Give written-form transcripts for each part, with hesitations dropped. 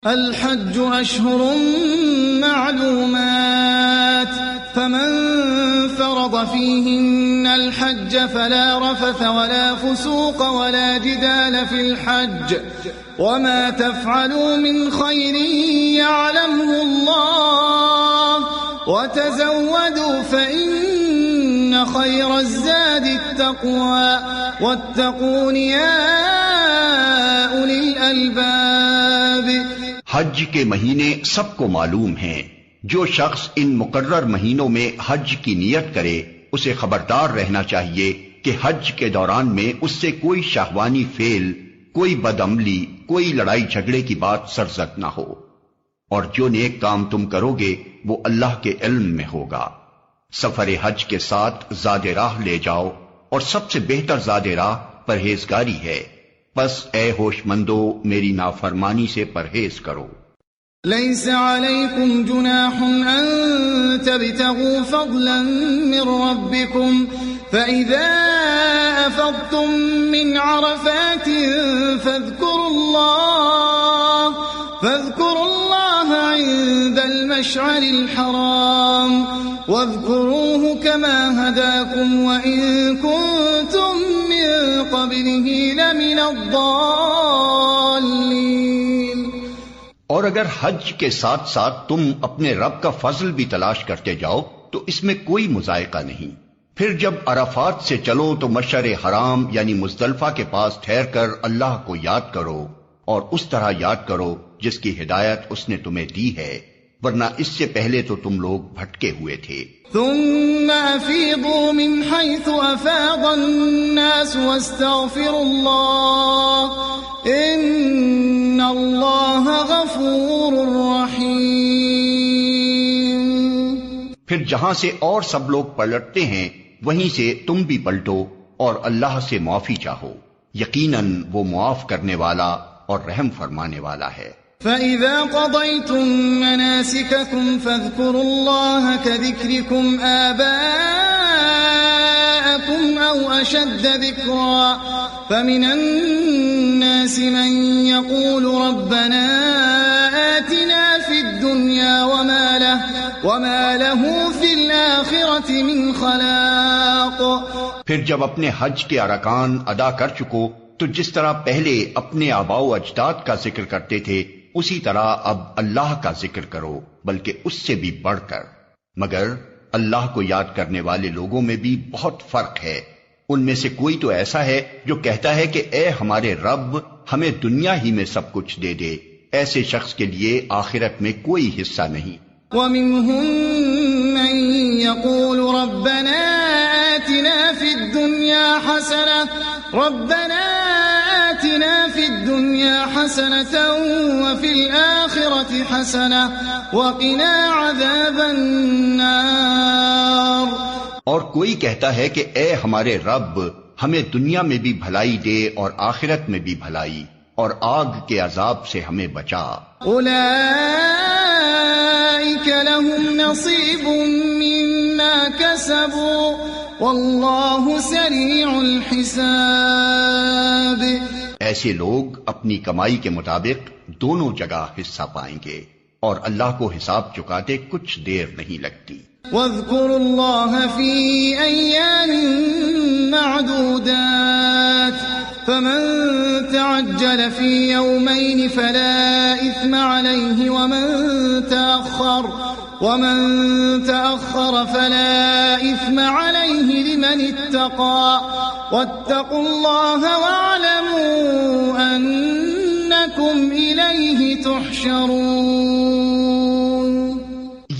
الحج أشهر معلومات فمن فرض فيهن الحج فلا رفث ولا فسوق ولا جدال في الحج وما تفعلوا من خير يعلمه الله وتزودوا فإن خير الزاد التقوى واتقون يا أولي الألباب۔ حج کے مہینے سب کو معلوم ہیں، جو شخص ان مقرر مہینوں میں حج کی نیت کرے اسے خبردار رہنا چاہیے کہ حج کے دوران میں اس سے کوئی شہوانی فعل، کوئی بدعملی، کوئی لڑائی جھگڑے کی بات سرزد نہ ہو، اور جو نیک کام تم کرو گے وہ اللہ کے علم میں ہوگا۔ سفر حج کے ساتھ زاد راہ لے جاؤ، اور سب سے بہتر زاد راہ پرہیزگاری ہے، بس اے ہوش مندو میری نافرمانی سے پرہیز کرو۔ ليس عليكم جناح أن تبتغوا فضلا من ربكم فإذا أفضتم من عرفات فاذكروا الله عند المشعر الحرام واذكروه كما هداكم وإن كنتم من قبله لمن الضالين۔ اور اگر حج کے ساتھ ساتھ تم اپنے رب کا فضل بھی تلاش کرتے جاؤ تو اس میں کوئی مذائقہ نہیں۔ پھر جب عرفات سے چلو تو مشعر حرام یعنی مزدلفہ کے پاس ٹھہر کر اللہ کو یاد کرو، اور اس طرح یاد کرو جس کی ہدایت اس نے تمہیں دی ہے، ورنہ اس سے پہلے تو تم لوگ بھٹکے ہوئے تھے۔ ثم افیضوا من حیث افاض الناس واستغفروا اللہ ان اللہ غفور رحیم۔ پھر جہاں سے اور سب لوگ پلٹتے ہیں وہیں سے تم بھی پلٹو اور اللہ سے معافی چاہو، یقیناً وہ معاف کرنے والا اور رحم فرمانے والا ہے۔ فَإِذَا قَضَيْتُم مَّنَاسِكَكُمْ فَاذْكُرُوا اللَّهَ كَذِكْرِكُمْ آبَاءَكُمْ أَوْ أَشَدَّ ذِكْرًا فَمِنَ النَّاسِ مَن يَقُولُ رَبَّنَا آتِنَا فِي الدُّنْيَا وَمَا لَهُ فِي الْآخِرَةِ مِنْ خَلَاقٍ۔ پھر جب اپنے حج کے ارکان ادا کر چکو تو جس طرح پہلے اپنے آباء و اجداد کا ذکر کرتے تھے اسی طرح اب اللہ کا ذکر کرو، بلکہ اس سے بھی بڑھ کر، مگر اللہ کو یاد کرنے والے لوگوں میں بھی بہت فرق ہے۔ ان میں سے کوئی تو ایسا ہے جو کہتا ہے کہ اے ہمارے رب ہمیں دنیا ہی میں سب کچھ دے دے، ایسے شخص کے لیے آخرت میں کوئی حصہ نہیں۔ وَمِنْهُمْ مَنْ يَقُولُ رَبَّنَا آتِنَا فِي الدُّنْيَا حَسَنَةً وَفِي الْآخِرَةِ حَسَنَةً وَقِنَا عَذَابَ النَّارِ۔ اور کوئی کہتا ہے کہ اے ہمارے رب ہمیں دنیا میں بھی بھلائی دے اور آخرت میں بھی بھلائی، اور آگ کے عذاب سے ہمیں بچا۔ أولئك لهم نصيب مما كسبوا والله سريع الحساب۔ ایسے لوگ اپنی کمائی کے مطابق دونوں جگہ حصہ پائیں گے، اور اللہ کو حساب چکاتے کچھ دیر نہیں لگتی۔ واذكروا الله في أيام معدودات فمن تعجل في يومين فلا إثم عليه ومن تأخر فلا إثم عليه لمن اتقى واتقوا الله واعلموا أنكم إليه تحشرون۔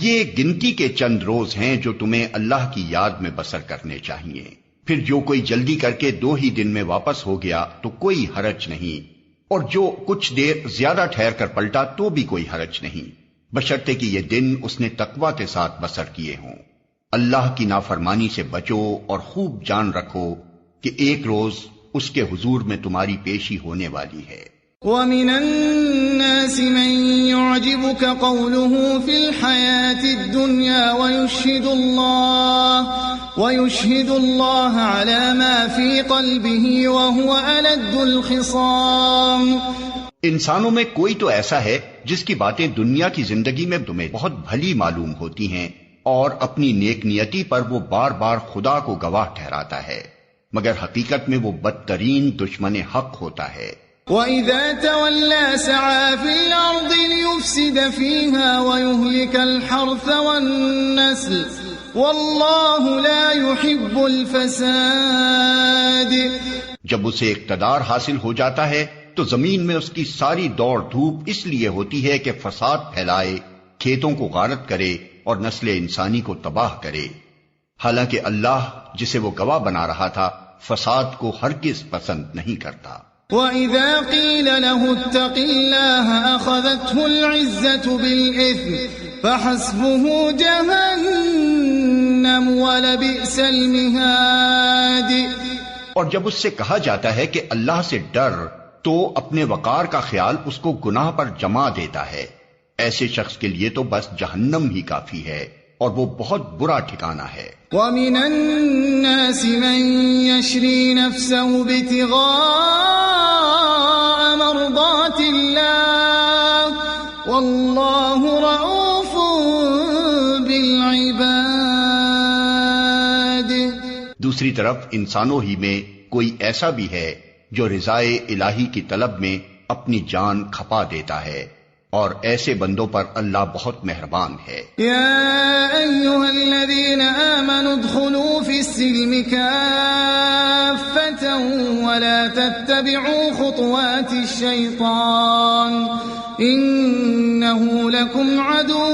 یہ گنتی کے چند روز ہیں جو تمہیں اللہ کی یاد میں بسر کرنے چاہیے، پھر جو کوئی جلدی کر کے 2 ہی دن میں واپس ہو گیا تو کوئی حرج نہیں، اور جو کچھ دیر زیادہ ٹھہر کر پلٹا تو بھی کوئی حرج نہیں، بشرطے کہ یہ دن اس نے تقوی کے ساتھ بسر کیے ہوں۔ اللہ کی نافرمانی سے بچو اور خوب جان رکھو کہ ایک روز اس کے حضور میں تمہاری پیشی ہونے والی ہے۔ وَمِنَ النَّاسِ مَن يُعْجِبُكَ قَوْلُهُ فِي الْحَيَاةِ الدُّنْيَا وَيُشْهِدُ اللَّهَ عَلَى مَا فِي قَلْبِهِ وَهُوَ أَلَدُّ الْخِصَامِ۔ انسانوں میں کوئی تو ایسا ہے جس کی باتیں دنیا کی زندگی میں تمہیں بہت بھلی معلوم ہوتی ہیں اور اپنی نیک نیتی پر وہ بار بار خدا کو گواہ ٹھہراتا ہے، مگر حقیقت میں وہ بدترین دشمن حق ہوتا ہے۔ وَإِذَا تَوَلَّى سَعَى فِي الْأَرْضِ لِيُفْسِدَ فِيهَا وَيُهْلِكَ الْحَرْثَ وَالنَّسْلَ وَاللَّهُ لَا يُحِبُّ الْفَسَادِ۔ جب اسے اقتدار حاصل ہو جاتا ہے تو زمین میں اس کی ساری دوڑ دھوپ اس لیے ہوتی ہے کہ فساد پھیلائے، کھیتوں کو غارت کرے اور نسل انسانی کو تباہ کرے، حالانکہ اللہ جسے وہ گواہ بنا رہا تھا فساد کو ہرگز پسند نہیں کرتا۔ وَإِذَا قِيلَ لَهُ اتَّقِ اللَّهَ أَخَذَتْهُ الْعِزَّةُ بِالْإِثْمِ فَحَسْبُهُ جَهَنَّمُ وَلَبِئْسَ الْمِهَادُ۔ اور جب اس سے کہا جاتا ہے کہ اللہ سے ڈر تو اپنے وقار کا خیال اس کو گناہ پر جما دیتا ہے، ایسے شخص کے لیے تو بس جہنم ہی کافی ہے اور وہ بہت برا ٹھکانہ ہے۔ وَمِنَ النَّاسِ مَن يَشْرِي نَفْسَهُ ابْتِغَاءَ مَرْضَاتِ اللَّهِ وَاللَّهُ رَءُوفٌ بِالْعِبَادِ۔ دوسری طرف انسانوں ہی میں کوئی ایسا بھی ہے جو رضائے الہی کی طلب میں اپنی جان کھپا دیتا ہے، اور ایسے بندوں پر اللہ بہت مہربان ہے۔ یا ایھا الذین آمنوا ادخلوا فی السلم کافۃ ولا تتبعوا خطوات الشیطان انہ لکم عدو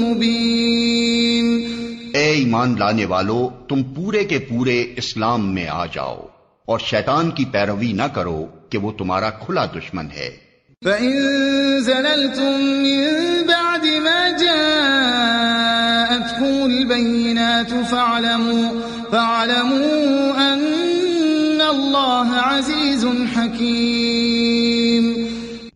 مبین۔ اے ایمان لانے والو، تم پورے کے پورے اسلام میں آ جاؤ اور شیطان کی پیروی نہ کرو کہ وہ تمہارا کھلا دشمن ہے۔ فَإِن زَلَلْتُم مِّن بَعْدِ مَا جَاءَتْكُمُ الْبَيِّنَاتُ فَاعْلَمُوا أَنَّ اللَّهَ عَزِيزٌ حَكِيمٌ۔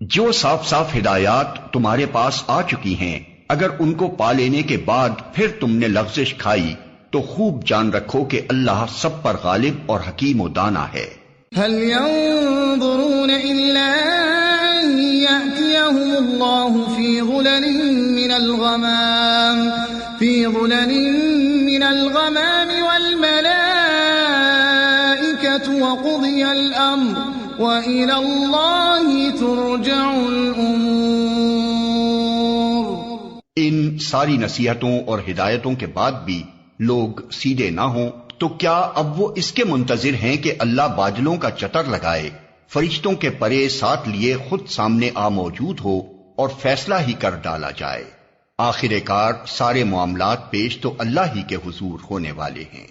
جو صاف صاف ہدایات تمہارے پاس آ چکی ہیں، اگر ان کو پا لینے کے بعد پھر تم نے لغزش کھائی تو خوب جان رکھو کہ اللہ سب پر غالب اور حکیم و دانا ہے۔ هل ينظرون إلا أن يأتيهم الله في ظلل من الغمام والملائكة وقضي الأمر وإلى الله ترجع الأمور۔ ان ساری نصیحتوں اور ہدایتوں کے بعد بھی لوگ سیدھے نہ ہوں تو کیا اب وہ اس کے منتظر ہیں کہ اللہ بادلوں کا چتر لگائے، فرشتوں کے پرے ساتھ لیے خود سامنے آ موجود ہو اور فیصلہ ہی کر ڈالا جائے؟ آخر کار سارے معاملات پیش تو اللہ ہی کے حضور ہونے والے ہیں۔